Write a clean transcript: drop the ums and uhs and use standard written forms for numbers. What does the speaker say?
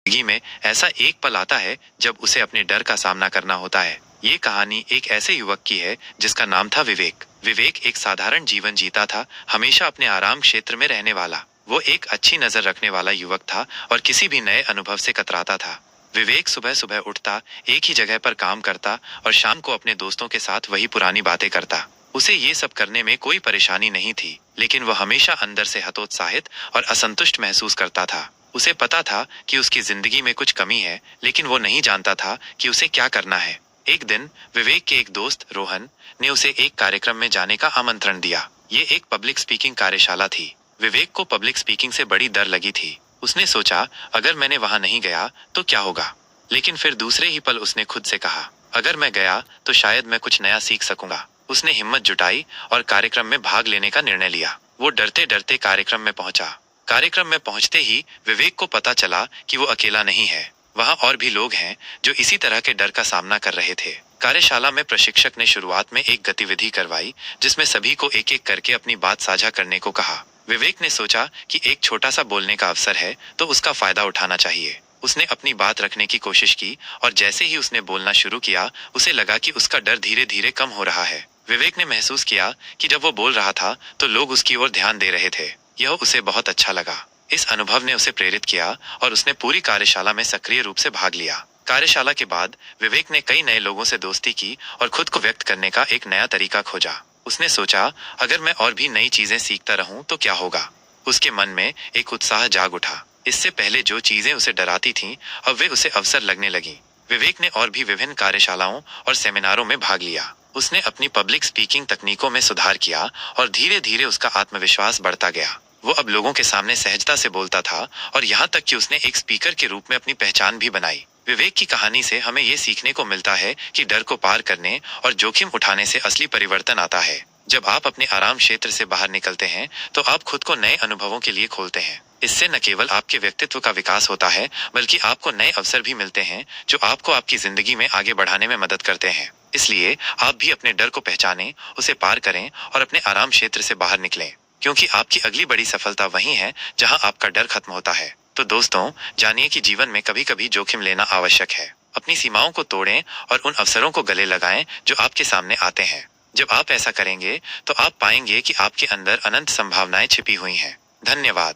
जिंदगी में ऐसा एक पल आता है जब उसे अपने डर का सामना करना होता है। ये कहानी एक ऐसे युवक की है जिसका नाम था विवेक। विवेक एक साधारण जीवन जीता था, हमेशा अपने आराम क्षेत्र में रहने वाला। वो एक अच्छी नजर रखने वाला युवक था और किसी भी नए अनुभव से कतराता था। विवेक सुबह सुबह उठता, एक ही जगह पर काम करता और शाम को अपने दोस्तों के साथ वही पुरानी बातें करता। उसे ये सब करने में कोई परेशानी नहीं थी, लेकिन वह हमेशा अंदर से हतोत्साहित और असंतुष्ट महसूस करता था। उसे पता था कि उसकी जिंदगी में कुछ कमी है, लेकिन वो नहीं जानता था कि उसे क्या करना है। एक दिन विवेक के एक दोस्त रोहन ने उसे एक कार्यक्रम में जाने का आमंत्रण दिया। ये एक पब्लिक स्पीकिंग कार्यशाला थी। विवेक को पब्लिक स्पीकिंग से बड़ी डर लगी थी। उसने सोचा, अगर मैंने वहां नहीं गया तो क्या होगा। लेकिन फिर दूसरे ही पल उसने खुद से कहा, अगर मैं गया तो शायद मैं कुछ नया सीख सकूंगा। उसने हिम्मत जुटाई और कार्यक्रम में भाग लेने का निर्णय लिया। वो डरते डरते कार्यक्रम में पहुंचा। कार्यक्रम में पहुंचते ही विवेक को पता चला कि वो अकेला नहीं है। वहां और भी लोग हैं जो इसी तरह के डर का सामना कर रहे थे। कार्यशाला में प्रशिक्षक ने शुरुआत में एक गतिविधि करवाई जिसमें सभी को एक एक करके अपनी बात साझा करने को कहा। विवेक ने सोचा कि एक छोटा सा बोलने का अवसर है तो उसका फायदा उठाना चाहिए। उसने अपनी बात रखने की कोशिश की और जैसे ही उसने बोलना शुरू किया, उसे लगा कि उसका डर धीरे धीरे कम हो रहा है। विवेक ने महसूस किया कि जब वो बोल रहा था तो लोग उसकी ओर ध्यान दे रहे थे। यह उसे बहुत अच्छा लगा। इस अनुभव ने उसे प्रेरित किया और उसने पूरी कार्यशाला में सक्रिय रूप से भाग लिया। कार्यशाला के बाद विवेक ने कई नए लोगों से दोस्ती की और खुद को व्यक्त करने का एक नया तरीका खोजा। उसने सोचा, अगर मैं और भी नई चीजें सीखता रहूं तो क्या होगा। उसके मन में एक उत्साह जाग उठा। इससे पहले जो चीजें उसे डराती थीं, अब वे उसे अवसर लगने लगी। विवेक ने और भी विभिन्न कार्यशालाओं और सेमिनारों में भाग लिया। उसने अपनी पब्लिक स्पीकिंग तकनीकों में सुधार किया और धीरे धीरे उसका आत्मविश्वास बढ़ता गया। वो अब लोगों के सामने सहजता से बोलता था और यहाँ तक कि उसने एक स्पीकर के रूप में अपनी पहचान भी बनाई। विवेक की कहानी से हमें ये सीखने को मिलता है कि डर को पार करने और जोखिम उठाने से असली परिवर्तन आता है। जब आप अपने आराम क्षेत्र से बाहर निकलते हैं तो आप खुद को नए अनुभवों के लिए खोलते हैं। इससे न केवल आपके व्यक्तित्व का विकास होता है, बल्कि आपको नए अवसर भी मिलते हैं जो आपको आपकी जिंदगी में आगे बढ़ाने में मदद करते हैं। इसलिए आप भी अपने डर को पहचानें, उसे पार करें और अपने आराम क्षेत्र से बाहर निकलें, क्योंकि आपकी अगली बड़ी सफलता वही है जहां आपका डर खत्म होता है। तो दोस्तों, जानिए कि जीवन में कभी कभी जोखिम लेना आवश्यक है। अपनी सीमाओं को तोड़ें और उन अवसरों को गले लगाएं जो आपके सामने आते हैं। जब आप ऐसा करेंगे तो आप पाएंगे कि आपके अंदर अनंत संभावनाएं छिपी हुई हैं। धन्यवाद।